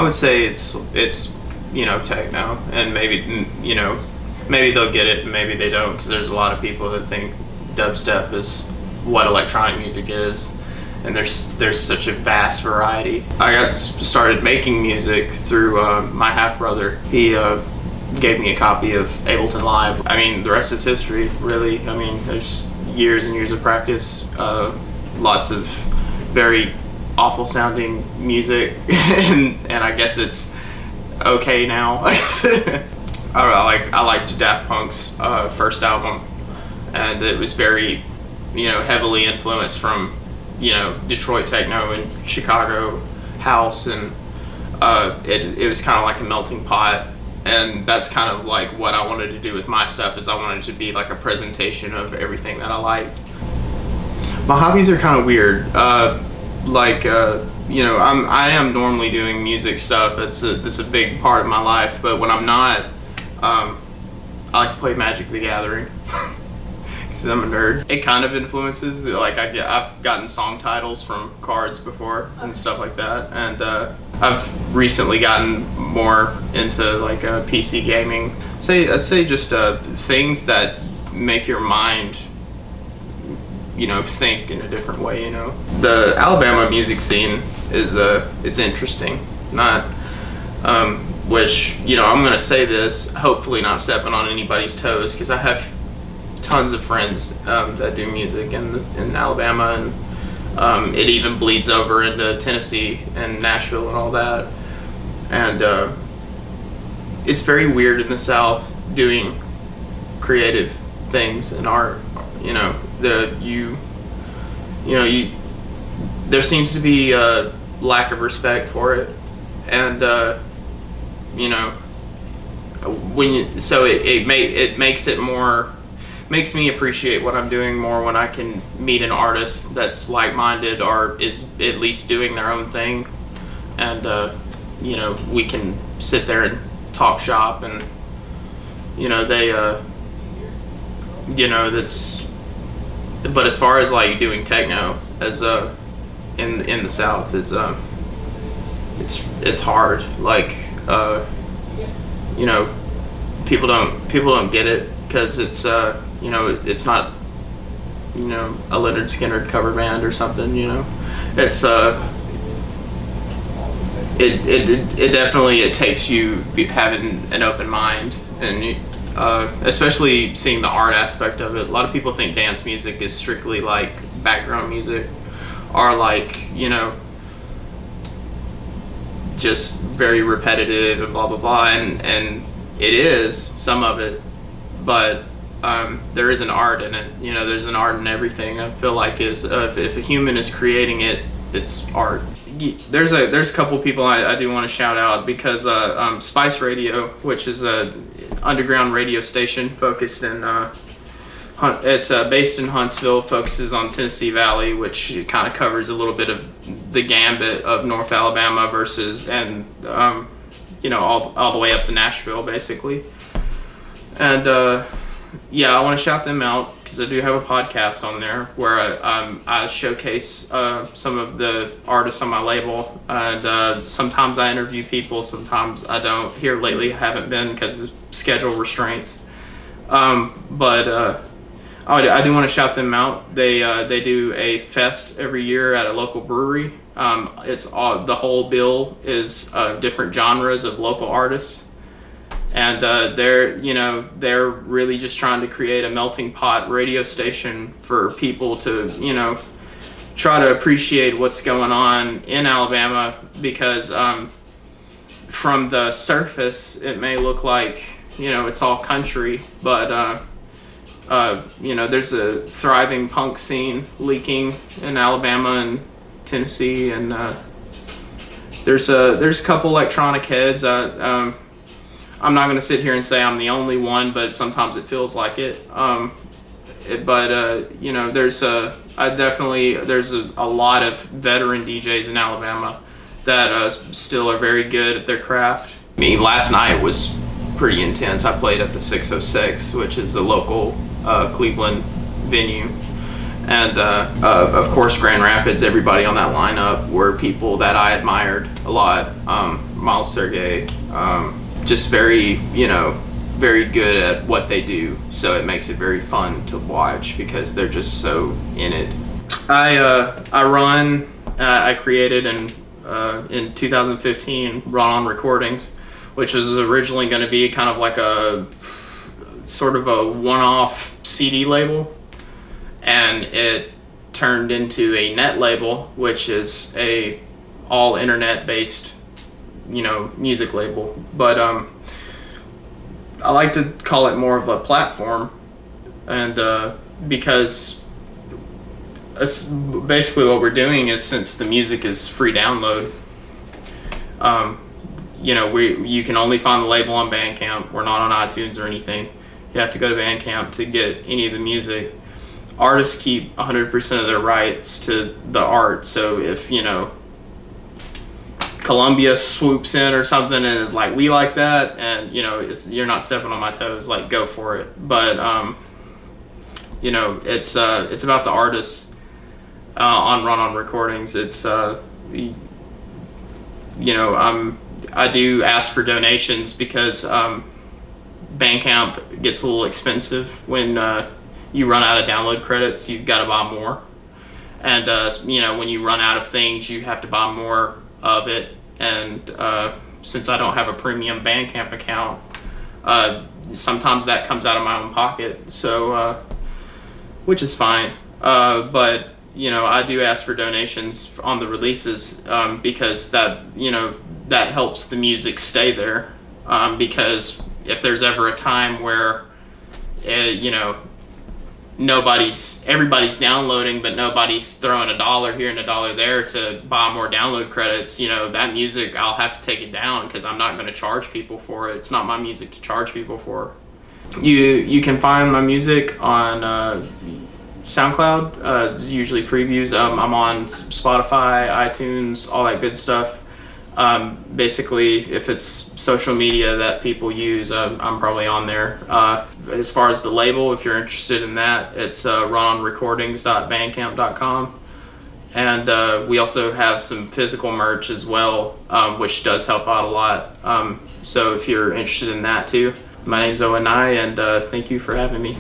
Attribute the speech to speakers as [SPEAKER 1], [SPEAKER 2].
[SPEAKER 1] I would say it's techno, and maybe they'll get it and maybe they don't, because there's a lot of people that think dubstep is what electronic music is, and there's such a vast variety. I got started making music through my half brother. He gave me a copy of Ableton Live. I mean, the rest is history, really. I mean, there's years and years of practice, lots of very awful sounding music, and I guess it's okay now. I liked Daft Punk's first album, and it was very, heavily influenced from, Detroit techno and Chicago house, and it was kind of like a melting pot. And that's kind of like what I wanted to do with my stuff, is I wanted it to be like a presentation of everything that I liked. My hobbies are kind of weird. I am normally doing music stuff. It's a big part of my life. But when I'm not, I like to play Magic the Gathering because I'm a nerd. It kind of influences. Like I've gotten song titles from cards before and stuff like that. And I've recently gotten more into like PC gaming. I'd say just things that make your mind, think in a different way. The Alabama music scene is it's interesting. Not which I'm gonna say this, hopefully not stepping on anybody's toes, because I have tons of friends that do music in Alabama, and it even bleeds over into Tennessee and Nashville and all that. And it's very weird in the South doing creative things and art. There seems to be a lack of respect for it, and makes me appreciate what I'm doing more when I can meet an artist that's like-minded or is at least doing their own thing, and we can sit there and talk shop, and that's. But as far as like doing techno as in the South is it's hard. Like people don't get it, because it's it's not a Leonard Skinner cover band or something. It's it definitely takes you having an open mind, and especially seeing the art aspect of it. A lot of people think dance music is strictly like background music, or like just very repetitive and blah blah blah, and it is some of it, but there is an art in it. There's an art in everything. I feel like if a human is creating it, it's art. There's a couple people I do want to shout out, because Spice Radio, which is a underground radio station focused in it's based in Huntsville, focuses on Tennessee Valley, which kind of covers a little bit of the gambit of North Alabama versus all the way up to Nashville basically. And I want to shout them out, because I do have a podcast on there where I showcase some of the artists on my label, and sometimes I interview people, sometimes I don't. Here lately I haven't been because of schedule restraints, but I do want to shout them out. They do a fest every year at a local brewery. It's the whole bill is different genres of local artists. And they're really just trying to create a melting pot radio station for people to, try to appreciate what's going on in Alabama, because from the surface it may look like, it's all country, but there's a thriving punk scene leaking in Alabama and Tennessee, and there's a couple electronic heads. I'm not going to sit here and say I'm the only one, but sometimes it feels like it. There's a lot of veteran DJs in Alabama that still are very good at their craft. I mean, last night was pretty intense. I played at the 606, which is a local Cleveland venue, And of course, Grand Rapids, everybody on that lineup were people that I admired a lot. Miles Sergey, just very, very good at what they do. So it makes it very fun to watch because they're just so in it. I created in 2015 Run On Recordings, which was originally going to be kind of like a sort of a one-off CD label, and it turned into a net label, which is a all internet based music label. But I like to call it more of a platform, and because basically what we're doing is, since the music is free download, you can only find the label on Bandcamp. We're not on iTunes or anything. You have to go to Bandcamp to get any of the music. Artists keep 100% of their rights to the art. So if, Columbia swoops in or something and is like, we like that, and, you're not stepping on my toes, like, go for it. But, it's about the artists on Run On Recordings. It's, I do ask for donations because Bandcamp gets a little expensive when you run out of download credits. You've got to buy more, and when you run out of things, you have to buy more of it. And since I don't have a premium Bandcamp account, sometimes that comes out of my own pocket. So, which is fine. But I do ask for donations on the releases because that helps the music stay there. Because if there's ever a time where everybody's downloading, but nobody's throwing $1 here and $1 there to buy more download credits, that music, I'll have to take it down because I'm not going to charge people for it. It's not my music to charge people for. You can find my music on SoundCloud, usually previews. I'm on Spotify, iTunes, all that good stuff. Basically, if it's social media that people use, I'm probably on there. As far as the label, if you're interested in that, it's runonrecordings.bandcamp.com. And we also have some physical merch as well, which does help out a lot. So if you're interested in that too, my name's Owen, and thank you for having me.